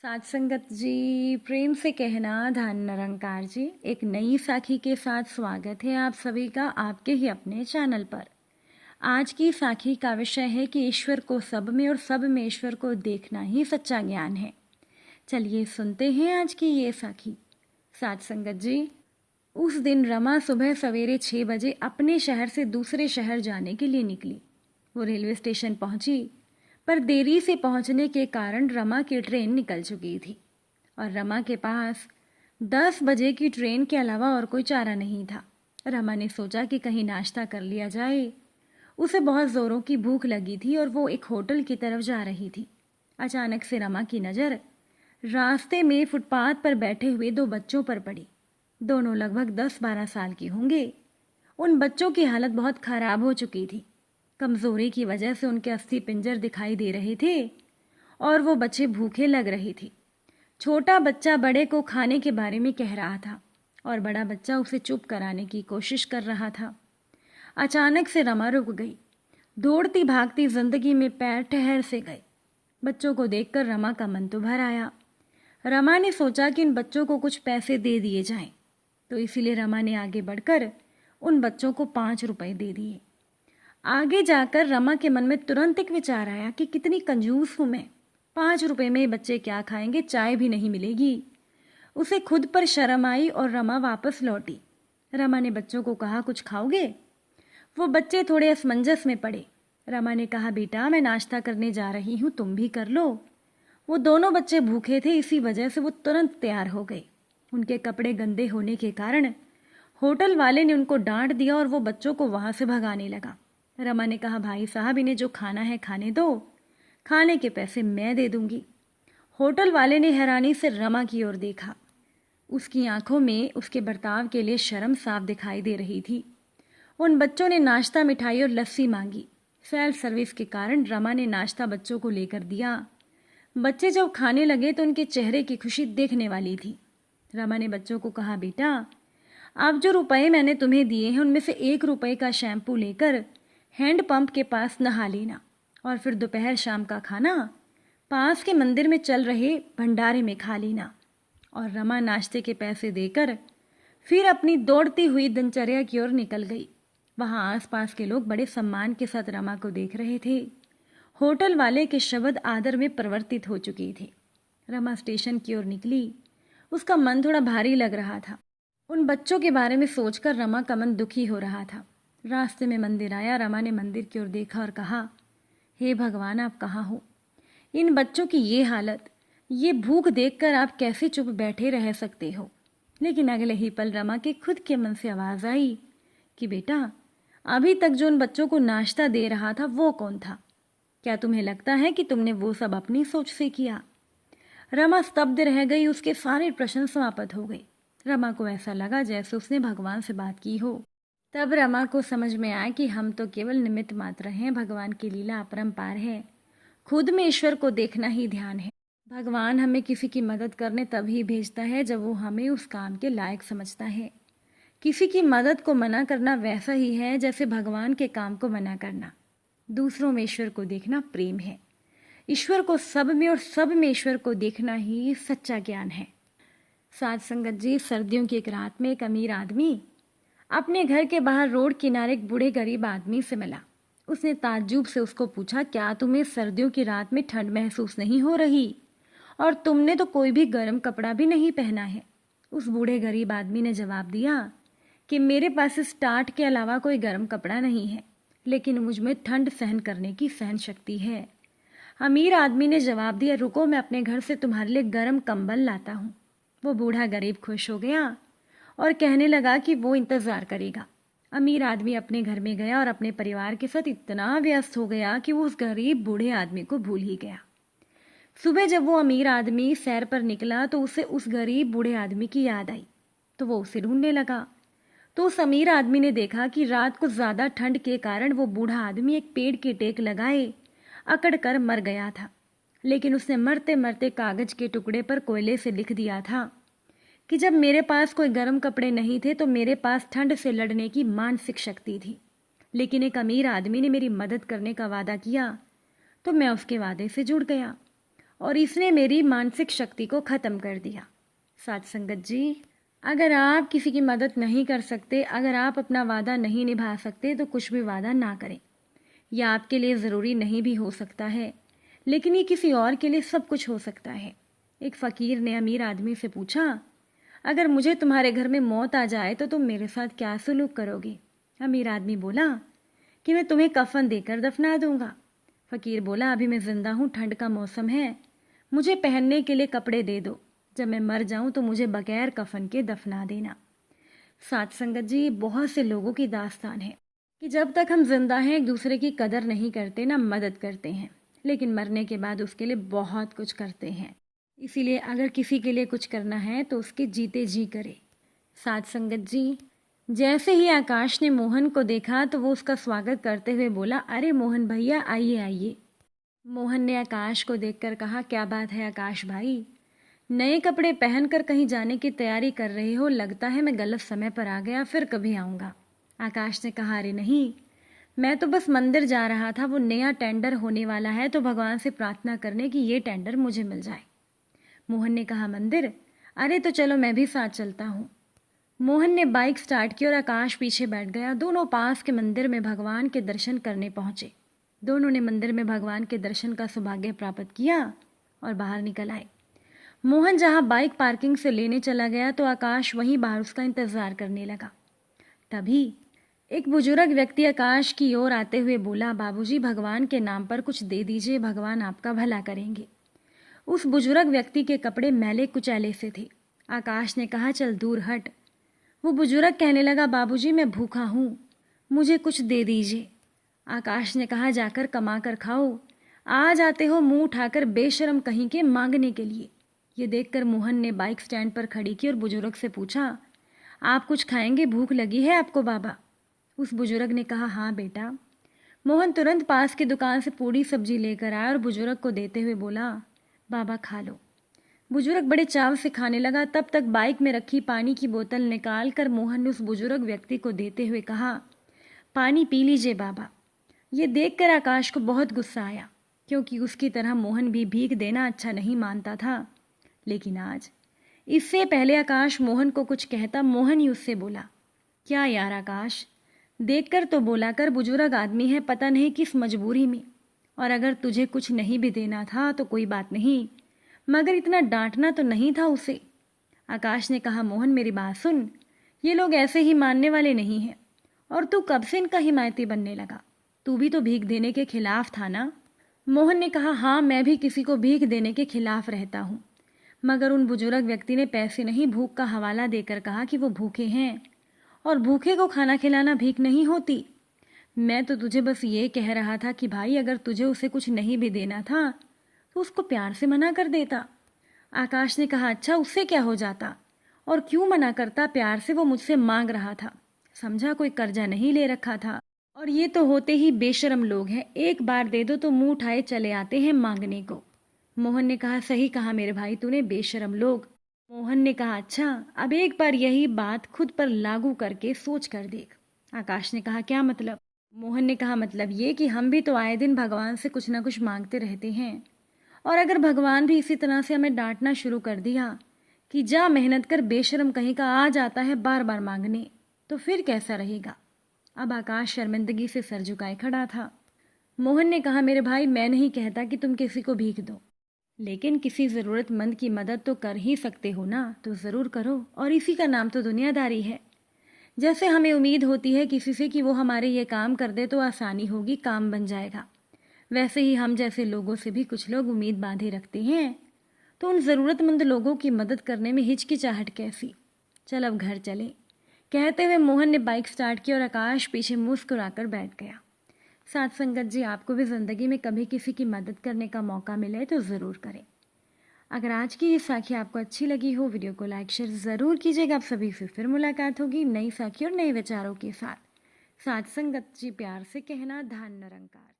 साथ संगत जी, प्रेम से कहना धन निरंकार जी। एक नई साखी के साथ स्वागत है आप सभी का आपके ही अपने चैनल पर। आज की साखी का विषय है कि ईश्वर को सब में और सब में ईश्वर को देखना ही सच्चा ज्ञान है। चलिए सुनते हैं आज की ये साखी। साथ संगत जी, उस दिन रमा सुबह सवेरे 6 बजे अपने शहर से दूसरे शहर जाने के लिए निकली। वो रेलवे स्टेशन पहुंची, पर देरी से पहुंचने के कारण रमा की ट्रेन निकल चुकी थी और रमा के पास 10 बजे की ट्रेन के अलावा और कोई चारा नहीं था। रमा ने सोचा कि कहीं नाश्ता कर लिया जाए। उसे बहुत ज़ोरों की भूख लगी थी और वो एक होटल की तरफ जा रही थी। अचानक से रमा की नज़र रास्ते में फुटपाथ पर बैठे हुए 2 बच्चों पर पड़ी। दोनों लगभग 10-12 साल के होंगे। उन बच्चों की हालत बहुत ख़राब हो चुकी थी। कमज़ोरी की वजह से उनके अस्थि पिंजर दिखाई दे रहे थे और वो बच्चे भूखे लग रही थी। छोटा बच्चा बड़े को खाने के बारे में कह रहा था और बड़ा बच्चा उसे चुप कराने की कोशिश कर रहा था। अचानक से रमा रुक गई। दौड़ती भागती जिंदगी में पैर ठहर से गए। बच्चों को देखकर रमा का मन तो भर आया। रमा ने सोचा कि इन बच्चों को कुछ पैसे दे दिए जाएं, तो इसीलिए रमा ने आगे बढ़कर उन बच्चों को 5 रुपए दे दिए। आगे जाकर रमा के मन में तुरंत एक विचार आया कि कितनी कंजूस हूं मैं। 5 रुपए में बच्चे क्या खाएंगे, चाय भी नहीं मिलेगी। उसे खुद पर शर्म आई और रमा वापस लौटी। रमा ने बच्चों को कहा, कुछ खाओगे? वो बच्चे थोड़े असमंजस में पड़े। रमा ने कहा, बेटा मैं नाश्ता करने जा रही हूँ, तुम भी कर लो। वो दोनों बच्चे भूखे थे, इसी वजह से वो तुरंत तैयार हो गए। उनके कपड़े गंदे होने के कारण होटल वाले ने उनको डांट दिया और वो बच्चों को वहां से भगाने लगा। रमा ने कहा, भाई साहब इन्हें जो खाना है खाने दो, खाने के पैसे मैं दे दूंगी। होटल वाले ने हैरानी से रमा की ओर देखा। उसकी आंखों में उसके बर्ताव के लिए शर्म साफ दिखाई दे रही थी। उन बच्चों ने नाश्ता, मिठाई और लस्सी मांगी। सेल्फ सर्विस के कारण रमा ने नाश्ता बच्चों को लेकर दिया। बच्चे जब खाने लगे तो उनके चेहरे की खुशी देखने वाली थी। रमा ने बच्चों को कहा, बेटा आप जो रुपए मैंने तुम्हें दिए हैं उनमें से 1 रुपए का शैम्पू लेकर हैंडपंप के पास नहा लेना और फिर दोपहर शाम का खाना पास के मंदिर में चल रहे भंडारे में खा लेना। और रमा नाश्ते के पैसे देकर फिर अपनी दौड़ती हुई दिनचर्या की ओर निकल गई। वहां आसपास के लोग बड़े सम्मान के साथ रमा को देख रहे थे। होटल वाले के शब्द आदर में परिवर्तित हो चुके थे। रमा स्टेशन की ओर निकली। उसका मन थोड़ा भारी लग रहा था। उन बच्चों के बारे में सोचकर रमा का मन दुखी हो रहा था। रास्ते में मंदिर आया। रमा ने मंदिर की ओर देखा और कहा, हे भगवान आप कहाँ हो? इन बच्चों की ये हालत, ये भूख देखकर आप कैसे चुप बैठे रह सकते हो? लेकिन अगले ही पल रमा के खुद के मन से आवाज़ आई कि बेटा अभी तक जो उन बच्चों को नाश्ता दे रहा था वो कौन था? क्या तुम्हें लगता है कि तुमने वो सब अपनी सोच से किया? रमा स्तब्ध रह गई। उसके सारे प्रश्न समाप्त हो गए। रमा को ऐसा लगा जैसे उसने भगवान से बात की हो। तब रमा को समझ में आया कि हम तो केवल निमित्त मात्र हैं। भगवान की लीला अपरंपार है। खुद में ईश्वर को देखना ही ध्यान है। भगवान हमें किसी की मदद करने तभी भेजता है जब वो हमें उस काम के लायक समझता है। किसी की मदद को मना करना वैसा ही है जैसे भगवान के काम को मना करना। दूसरों में ईश्वर को देखना प्रेम है। ईश्वर को सब में और सब में ईश्वर को देखना ही सच्चा ज्ञान है। साथ संगत जी, सर्दियों की एक रात में एक अमीर आदमी अपने घर के बाहर रोड किनारे एक बूढ़े गरीब आदमी से मिला। उसने ताज्जुब से उसको पूछा, क्या तुम्हें सर्दियों की रात में ठंड महसूस नहीं हो रही? और तुमने तो कोई भी गर्म कपड़ा भी नहीं पहना है। उस बूढ़े गरीब आदमी ने जवाब दिया कि मेरे पास इस टाट के अलावा कोई गर्म कपड़ा नहीं है, लेकिन मुझ में ठंड सहन करने की सहन शक्ति है। अमीर आदमी ने जवाब दिया, रुको मैं अपने घर से तुम्हारे लिए गर्म कंबल लाता हूँ। वो बूढ़ा गरीब खुश हो गया और कहने लगा कि वो इंतज़ार करेगा। अमीर आदमी अपने घर में गया और अपने परिवार के साथ इतना व्यस्त हो गया कि वो उस गरीब बूढ़े आदमी को भूल ही गया। सुबह जब वो अमीर आदमी सैर पर निकला तो उसे उस गरीब बूढ़े आदमी की याद आई, तो वो उसे ढूंढने लगा। तो उस अमीर आदमी ने देखा कि रात को ज़्यादा ठंड के कारण वो बूढ़ा आदमी एक पेड़ की टेक लगाए अकड़ कर मर गया था। लेकिन उसने मरते मरते कागज के टुकड़े पर कोयले से लिख दिया था कि जब मेरे पास कोई गर्म कपड़े नहीं थे तो मेरे पास ठंड से लड़ने की मानसिक शक्ति थी। लेकिन एक अमीर आदमी ने मेरी मदद करने का वादा किया तो मैं उसके वादे से जुड़ गया और इसने मेरी मानसिक शक्ति को ख़त्म कर दिया। साथ संगत जी, अगर आप किसी की मदद नहीं कर सकते, अगर आप अपना वादा नहीं निभा सकते तो कुछ भी वादा ना करें। यह आपके लिए ज़रूरी नहीं भी हो सकता है, लेकिन ये किसी और के लिए सब कुछ हो सकता है। एक फ़कीर ने अमीर आदमी से पूछा, अगर मुझे तुम्हारे घर में मौत आ जाए तो तुम मेरे साथ क्या सलूक करोगे? अमीर आदमी बोला कि मैं तुम्हें कफन देकर दफना दूंगा। फ़कीर बोला, अभी मैं ज़िंदा हूँ, ठंड का मौसम है, मुझे पहनने के लिए कपड़े दे दो, जब मैं मर जाऊं तो मुझे बगैर कफन के दफना देना। साथ संगत जी, बहुत से लोगों की दास्तान है कि जब तक हम जिंदा हैं एक दूसरे की कदर नहीं करते, ना मदद करते हैं, लेकिन मरने के बाद उसके लिए बहुत कुछ करते हैं। इसीलिए अगर किसी के लिए कुछ करना है तो उसके जीते जी करे। साथ संगत जी, जैसे ही आकाश ने मोहन को देखा तो वो उसका स्वागत करते हुए बोला, अरे मोहन भैया, आइए आइए। मोहन ने आकाश को देखकर कहा, क्या बात है आकाश भाई, नए कपड़े पहनकर कहीं जाने की तैयारी कर रहे हो? लगता है मैं गलत समय पर आ गया, फिर कभी आऊँगा। आकाश ने कहा, अरे नहीं, मैं तो बस मंदिर जा रहा था, वो नया टेंडर होने वाला है तो भगवान से प्रार्थना करने कि ये टेंडर मुझे मिल जाए। मोहन ने कहा, मंदिर? अरे तो चलो मैं भी साथ चलता हूँ। मोहन ने बाइक स्टार्ट की और आकाश पीछे बैठ गया। दोनों पास के मंदिर में भगवान के दर्शन करने पहुंचे। दोनों ने मंदिर में भगवान के दर्शन का सौभाग्य प्राप्त किया और बाहर निकल आए। मोहन जहां बाइक पार्किंग से लेने चला गया तो आकाश वहीं बाहर उसका इंतजार करने लगा। तभी एक बुजुर्ग व्यक्ति आकाश की ओर आते हुए बोला, बाबूजी, भगवान के नाम पर कुछ दे दीजिए, भगवान आपका भला करेंगे। उस बुजुर्ग व्यक्ति के कपड़े मैले कुचैले से थे। आकाश ने कहा, चल दूर हट। वो बुजुर्ग कहने लगा, बाबूजी मैं भूखा हूँ, मुझे कुछ दे दीजिए। आकाश ने कहा, जाकर कमा कर खाओ, आज आते हो मुंह उठाकर बेशरम कहीं के मांगने के लिए। ये देखकर मोहन ने बाइक स्टैंड पर खड़ी की और बुजुर्ग से पूछा, आप कुछ खाएंगे? भूख लगी है आपको बाबा? उस बुजुर्ग ने कहा, हाँ बेटा। मोहन तुरंत पास की दुकान से पूरी सब्जी लेकर आया और बुजुर्ग को देते हुए बोला, बाबा खा लो। बुजुर्ग बड़े चाव से खाने लगा। तब तक बाइक में रखी पानी की बोतल निकाल कर मोहन ने उस बुजुर्ग व्यक्ति को देते हुए कहा, पानी पी लीजिए बाबा। ये देखकर आकाश को बहुत गुस्सा आया, क्योंकि उसकी तरह मोहन भी भीख देना अच्छा नहीं मानता था। लेकिन आज, इससे पहले आकाश मोहन को कुछ कहता, मोहन ही उससे बोला, क्या यार आकाश, देखकर तो बोला कर, बुजुर्ग आदमी है, पता नहीं किस मजबूरी में, और अगर तुझे कुछ नहीं भी देना था तो कोई बात नहीं, मगर इतना डांटना तो नहीं था उसे। आकाश ने कहा, मोहन मेरी बात सुन, ये लोग ऐसे ही मानने वाले नहीं हैं, और तू कब से इनका हिमायती बनने लगा? तू भी तो भीख देने के खिलाफ था ना? मोहन ने कहा, हाँ मैं भी किसी को भीख देने के खिलाफ रहता हूँ, मगर उन बुजुर्ग व्यक्ति ने पैसे नहीं भूख का हवाला देकर कहा कि वो भूखे हैं, और भूखे को खाना खिलाना भीख नहीं होती। मैं तो तुझे बस ये कह रहा था कि भाई, अगर तुझे उसे कुछ नहीं भी देना था तो उसको प्यार से मना कर देता। आकाश ने कहा, अच्छा उससे क्या हो जाता, और क्यों मना करता? प्यार से वो मुझसे मांग रहा था, समझा, कोई कर्जा नहीं ले रखा था। और ये तो होते ही बेशरम लोग हैं, एक बार दे दो तो मुंह उठाए चले आते हैं मांगने को। मोहन ने कहा, सही कहा मेरे भाई तूने, बेशरम लोग। मोहन ने कहा, अच्छा अब एक बार यही बात खुद पर लागू करके सोच कर देख। आकाश ने कहा, क्या मतलब? मोहन ने कहा, मतलब ये कि हम भी तो आए दिन भगवान से कुछ ना कुछ मांगते रहते हैं, और अगर भगवान भी इसी तरह से हमें डांटना शुरू कर दिया कि जा मेहनत कर, बेशरम कहीं का आ जाता है बार बार मांगने, तो फिर कैसा रहेगा? अब आकाश शर्मिंदगी से सर झुकाए खड़ा था। मोहन ने कहा, मेरे भाई मैं नहीं कहता कि तुम किसी को भीख दो, लेकिन किसी ज़रूरतमंद की मदद तो कर ही सकते हो ना, तो ज़रूर करो, और इसी का नाम तो दुनियादारी है। जैसे हमें उम्मीद होती है किसी से कि वो हमारे ये काम कर दे तो आसानी होगी, काम बन जाएगा, वैसे ही हम जैसे लोगों से भी कुछ लोग उम्मीद बांधे रखते हैं, तो उन ज़रूरतमंद लोगों की मदद करने में हिचकिचाहट कैसी? चल अब घर चले। कहते हुए मोहन ने बाइक स्टार्ट की और आकाश पीछे मुस्कुराकर बैठ गया। साथ संगत जी, आपको भी ज़िंदगी में कभी किसी की मदद करने का मौका मिले तो ज़रूर करें। अगर आज की ये साखी आपको अच्छी लगी हो, वीडियो को लाइक शेयर ज़रूर कीजिएगा। आप सभी से फिर मुलाकात होगी नई साखी और नए विचारों के साथ। साथ संगत जी, प्यार से कहना, धन निरंकार।